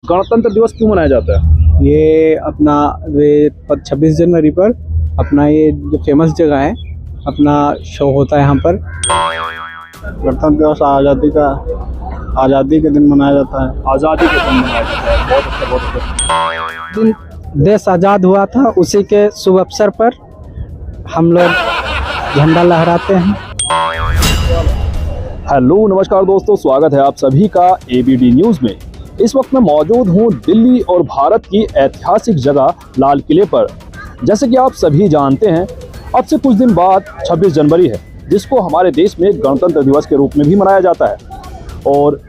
गणतंत्र दिवस क्यों मनाया जाता है? ये अपना 26 जनवरी पर अपना ये जो फेमस जगह है अपना शो होता है यहाँ पर। गणतंत्र दिवस आज़ादी के दिन मनाया जाता है। आज़ादी के दिन मनाया जाता है। बहुत अच्छा, बहुत अच्छा। दिन देश आज़ाद हुआ था उसी के शुभ अवसर पर हम लोग झंडा लहराते हैं। हेलो नमस्कार दोस्तों, स्वागत है आप सभी का एबीडी न्यूज़ में। इस वक्त मैं मौजूद हूं दिल्ली और भारत की ऐतिहासिक जगह लाल किले पर। जैसे कि आप सभी जानते हैं, अब से कुछ दिन बाद 26 जनवरी है, जिसको हमारे देश में गणतंत्र दिवस के रूप में भी मनाया जाता है। और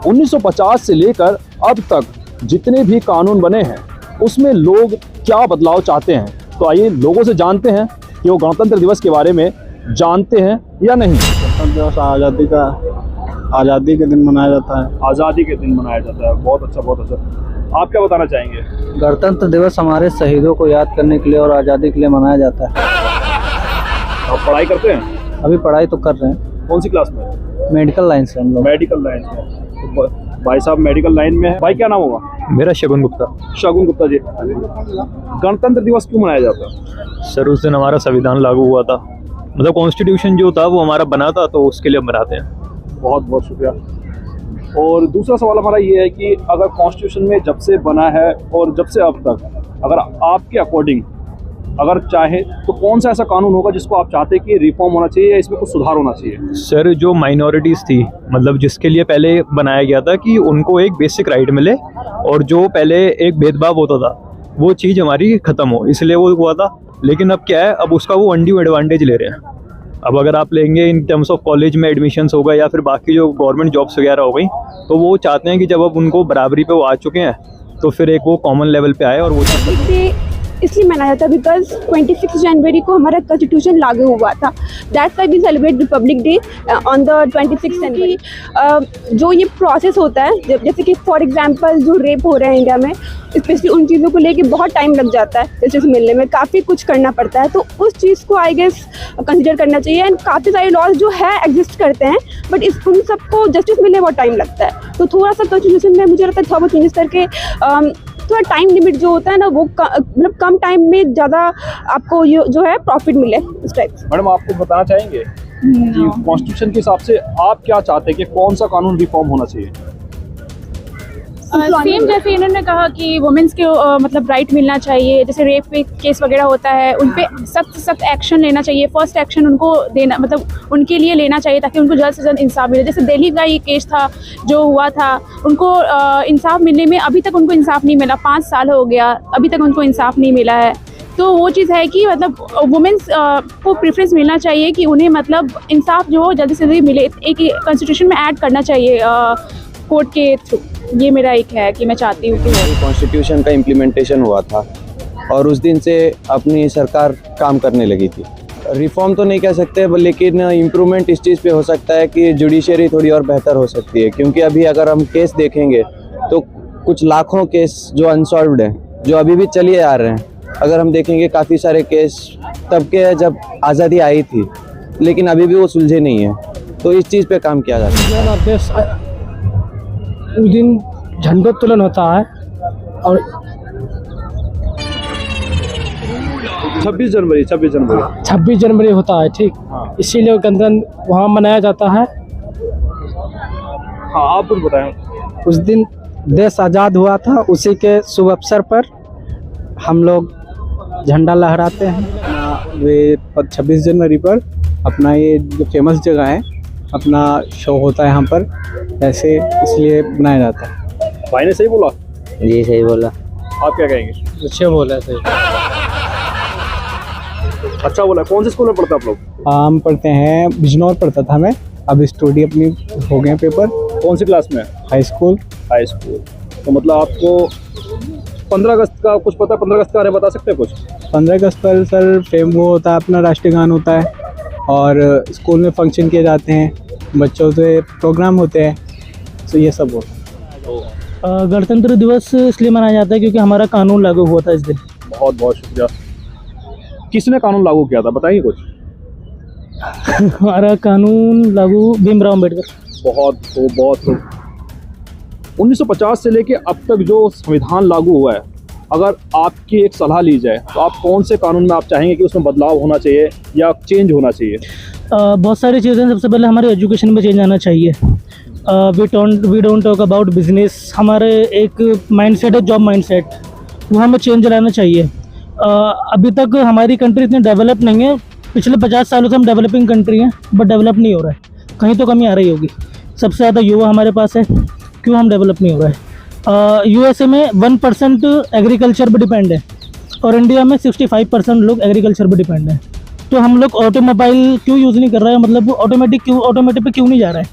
1950 से लेकर अब तक जितने भी कानून बने हैं उसमें लोग क्या बदलाव चाहते हैं, तो आइए लोगों से जानते हैं कि वो गणतंत्र दिवस के बारे में जानते हैं या नहीं। गणतंत्र दिवस आज़ादी के दिन मनाया जाता है। आज़ादी के दिन मनाया जाता है। बहुत अच्छा, बहुत अच्छा। आप क्या बताना चाहेंगे? गणतंत्र दिवस हमारे शहीदों को याद करने के लिए और आज़ादी के लिए मनाया जाता है। आप पढ़ाई करते हैं? अभी पढ़ाई तो कर रहे हैं। कौन सी क्लास में? मेडिकल लाइन से हम लोग। मेडिकल लाइन में। तो भाई साहब मेडिकल लाइन में है। भाई क्या नाम होगा? मेरा शगुन गुप्ता। शगुन गुप्ता जी, गणतंत्र दिवस क्यों मनाया जाता है? सर उस दिन हमारा संविधान लागू हुआ था, मतलब कॉन्स्टिट्यूशन जो था वो हमारा बना था, तो उसके लिए मनाते हैं। बहुत बहुत शुक्रिया। और दूसरा सवाल हमारा ये है कि अगर कॉन्स्टिट्यूशन में जब से बना है और जब से अब तक, अगर आपके अकॉर्डिंग अगर चाहे तो कौन सा ऐसा कानून होगा जिसको आप चाहते हैं कि रिफॉर्म होना चाहिए या इसमें कुछ सुधार होना चाहिए? सर जो माइनॉरिटीज़ थी, मतलब जिसके लिए पहले बनाया गया था कि उनको एक बेसिक राइट मिले, और जो पहले एक भेदभाव होता था वो चीज़ हमारी ख़त्म हो, इसलिए वो हुआ था। लेकिन अब क्या है, अब उसका वो अनड्यू एडवांटेज ले रहे हैं। अब अगर आप लेंगे इन टर्म्स ऑफ कॉलेज में एडमिशन्स हो गए या फिर बाकी जो गवर्नमेंट जॉब्स वगैरह हो गई, तो वो चाहते हैं कि जब अब उनको बराबरी पे वो आ चुके हैं तो फिर एक वो कॉमन लेवल पे आए। और वो इसलिए मनाया जाता है बिकॉज 26 जनवरी को हमारा कॉन्स्टिट्यूशन लागू हुआ था। That's why we celebrate Republic Day on the 26 January. जो ये प्रोसेस होता है, जैसे कि फॉर एग्जांपल जो रेप हो रहे हैं इंडिया में, स्पेशली उन चीज़ों को लेके बहुत टाइम लग जाता है, जस्टिस मिलने में काफ़ी कुछ करना पड़ता है। तो उस चीज़ को आई गेस कंसिडर करना चाहिए। एंड काफ़ी सारे लॉज जो है एग्जिस्ट करते हैं, बट उन सबको जस्टिस मिलने में बहुत टाइम लगता है। तो थोड़ा सा कॉन्स्टिट्यूशन में मुझे लगता है थोड़ा बहुत चेंजेस करके थोड़ा टाइम लिमिट जो होता है ना, वो मतलब कम टाइम में ज़्यादा आपको जो है प्रॉफिट मिले इस टाइप से। मैडम आप कुछ बताना चाहेंगे कि कॉन्स्टिट्यूशन के हिसाब से आप क्या चाहते हैं कि कौन सा कानून रिफॉर्म होना चाहिए? सेम जैसे इन्होंने कहा कि वुमेन्स के मतलब राइट मिलना चाहिए। जैसे रेप केस वगैरह होता है, उन पे सख्त एक्शन लेना चाहिए। फर्स्ट एक्शन उनको देना, मतलब उनके लिए लेना चाहिए ताकि उनको जल्द से जल्द इंसाफ मिले। जैसे दिल्ली का ये केस था जो हुआ था, उनको इंसाफ मिलने में अभी तक उनको इंसाफ नहीं मिला। 5 साल हो गया, अभी तक उनको इंसाफ नहीं मिला है। तो वो चीज़ है कि मतलब वुमेन्स को प्रेफरेंस मिलना चाहिए कि उन्हें मतलब इंसाफ जो हो जल्दी से जल्दी मिले। एक कॉन्स्टिट्यूशन में ऐड करना चाहिए कोर्ट के थ्रू। ये मेरा एक है कि मैं चाहती हूँ कि कॉन्स्टिट्यूशन का इम्प्लीमेंटेशन हुआ था और उस दिन से अपनी सरकार काम करने लगी थी। रिफॉर्म तो नहीं कह सकते, लेकिन इम्प्रूवमेंट इस चीज़ पे हो सकता है कि जुडिशरी थोड़ी और बेहतर हो सकती है। क्योंकि अभी अगर हम केस देखेंगे तो कुछ लाखों केस जो अनसॉल्व्ड हैं, जो अभी भी चलिए आ रहे हैं। अगर हम देखेंगे काफ़ी सारे केस तब के जब आज़ादी आई थी, लेकिन अभी भी वो सुलझे नहीं है। तो इस चीज़ पे काम किया जाता है। उस दिन झंडोत्तोलन होता है और 26 जनवरी होता है, ठीक। हाँ। इसीलिए गणतंत्र वहाँ मनाया जाता है। हाँ, आप कुछ बताएं। उस दिन देश आज़ाद हुआ था उसी के शुभ अवसर पर हम लोग झंडा लहराते हैं। वे 26 जनवरी पर अपना ये जो फेमस जगह है अपना शो होता है यहाँ पर, ऐसे इसलिए बनाया जाता है। भाई ने सही बोला? जी सही बोला। आप क्या कहेंगे? अच्छा बोला, सही। अच्छा बोला। कौन से स्कूल में पढ़ते आप लोग? हम पढ़ते हैं, बिजनौर पढ़ता था मैं, अब स्टडी अपनी हो गए पेपर। कौन सी क्लास में? High school. तो मतलब आपको 15 अगस्त का कुछ पता है? 15 अगस्त के बारे में बता सकते हैं कुछ? 15 अगस्त पर सर वो होता है, अपना राष्ट्रीय गान होता है और स्कूल में फंक्शन किए जाते हैं, बच्चों से प्रोग्राम होते हैं, तो ये सब होता है। गणतंत्र दिवस इसलिए मनाया जाता है क्योंकि हमारा कानून लागू हुआ था इस दिन। बहुत बहुत शुक्रिया। किसने कानून लागू किया था, बताइए कुछ? हमारा कानून लागू भीमराव अम्बेडकर। बहुत 1950 से लेके अब तक जो संविधान लागू हुआ है, अगर आपकी एक सलाह ली जाए तो आप कौन से कानून में आप चाहेंगे कि उसमें बदलाव होना चाहिए या चेंज होना चाहिए? बहुत सारी चीज़ें, सबसे पहले हमारे एजुकेशन में चेंज आना चाहिए। We don't talk about business, हमारे एक माइंडसेट है जॉब माइंडसेट, वो हमें चेंज लाना चाहिए। अभी तक हमारी कंट्री इतनी डेवलप नहीं है, पिछले 50 सालों से हम डेवलपिंग कंट्री हैं, बट डेवलप नहीं हो रहा है, कहीं तो कमी आ रही होगी। सबसे ज़्यादा युवा हमारे पास है, क्यों हम डेवलप नहीं हो रहा है? यूएसए में 1% एग्रीकल्चर पर डिपेंड है और इंडिया में 65% लोग एग्रीकल्चर पर डिपेंड है। तो हम लोग ऑटोमोबाइल क्यों यूज़ नहीं कर रहे हैं, मतलब ऑटोमेटिक पे क्यों नहीं जा रहा है?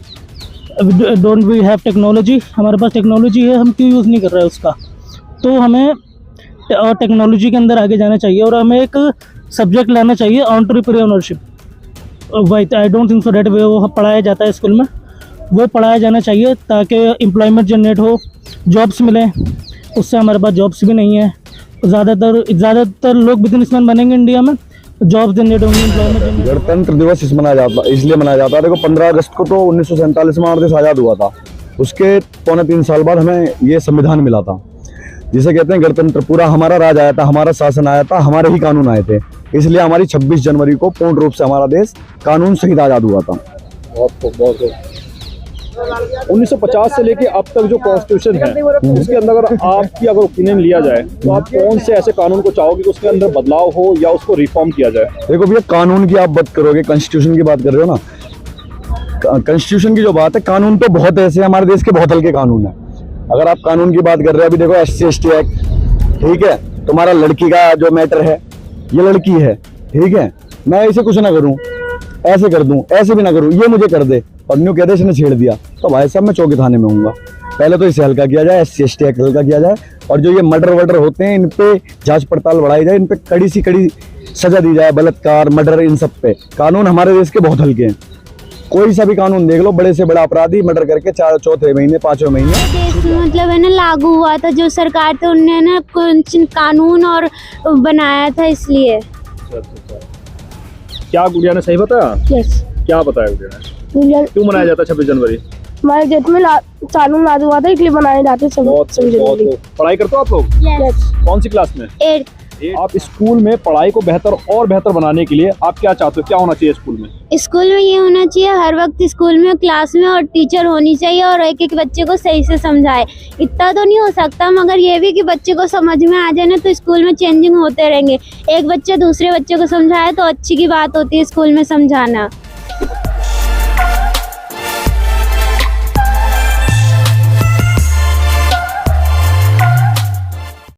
डोंट वी हैव टेक्नोलॉजी, हमारे पास टेक्नोलॉजी है, हम क्यों यूज़ नहीं कर रहे हैं उसका? तो हमें टेक्नोलॉजी के अंदर आगे जाना चाहिए और हमें एक सब्जेक्ट लाना चाहिए entrepreneurship. I don't think so that वो पढ़ाया जाता है स्कूल में, वो पढ़ाया जाना चाहिए ताकि एम्प्लॉयमेंट जनरेट हो, जॉब्स मिलें। उससे हमारे पास जॉब्स भी नहीं है, ज़्यादातर लोग बिजनेसमैन बनेंगे इंडिया में, जॉब्स जनरेट होंगी, एम्प्लॉयमेंट। गणतंत्र दिवस इसलिए मनाया जाता है, देखो 15 अगस्त को तो 1947 में हमारा देश आज़ाद हुआ था, उसके 2.25 साल बाद हमें ये संविधान मिला था, जिसे कहते हैं गणतंत्र। पूरा हमारा राज आया था, हमारा शासन आया था, हमारे ही कानून आए थे, इसलिए हमारी 26 जनवरी को पूर्ण रूप से हमारा देश कानून सहित आज़ाद हुआ था। बहुत 1950 से लेके अब तक जो कॉन्स्टिट्यूशन है उसके अंदर अगर आपकी ओपिनियन लिया जाए तो आप कौन से ऐसे कानून को चाहोगे कि उसके अंदर बदलाव हो या उसको रिफॉर्म किया जाए? देखो भैया, कानून की आप बात करोगे, कॉन्स्टिट्यूशन की बात कर रहे हो ना, कॉन्स्टिट्यूशन की जो बात है, कानून तो बहुत ऐसे हमारे देश के बहुत हल्के कानून है। अगर आप कानून की बात कर रहे हो, अभी देखो SC/ST एक्ट, ठीक है, तुम्हारा लड़की का जो मैटर है, ये लड़की है, ठीक है, मैं इसे कुछ ना करूं, ऐसे कर दूं, ऐसे भी ना करूं, ये मुझे कर दे और न्यू कहते इसने छेड़ दिया, तो भाई साहब मैं चौकी थाने में हूँगा। पहले तो इसे हल्का किया जाए, SC/ST एक्ट हल्का किया जाए, और जो ये मर्डर वर्डर होते हैं इन पे जांच पड़ताल बढ़ाई जाए, इन पे कड़ी सी कड़ी सजा दी जाए, बलात्कार, मर्डर, इन सब पे। कानून हमारे देश के बहुत हल्के हैं, कोई सा भी कानून देख लो, बड़े से बड़ा अपराधी मर्डर करके 4 महीने 5वें महीने देश में मतलब है ना लागू हुआ था, जो सरकार थी उनने ना कुछ कानून और बनाया था, इसलिए। क्या गुड़िया ने सही बताया? यस। क्या बताया गुड़िया ने? क्यों मनाया जाता है 26 जनवरी? हमारे देश में कानून लागू हुआ था, इसलिए बनाए जाते हैं। बहुत पढ़ाई करते हो आप लोग? यस। कौन सी क्लास में? 8th। आप स्कूल में पढ़ाई को बेहतर और बेहतर बनाने के लिए आप क्या चाहते हो, क्या होना चाहिए स्कूल में? स्कूल में ये होना चाहिए, हर वक्त स्कूल में क्लास में और टीचर होनी चाहिए और एक एक बच्चे को सही से समझाए। इतना तो नहीं हो सकता, मगर ये भी कि बच्चे को समझ में आ जाए ना, तो स्कूल में चेंजिंग होते रहेंगे। एक बच्चे दूसरे बच्चे को समझाए तो अच्छी की बात होती है स्कूल में समझाना।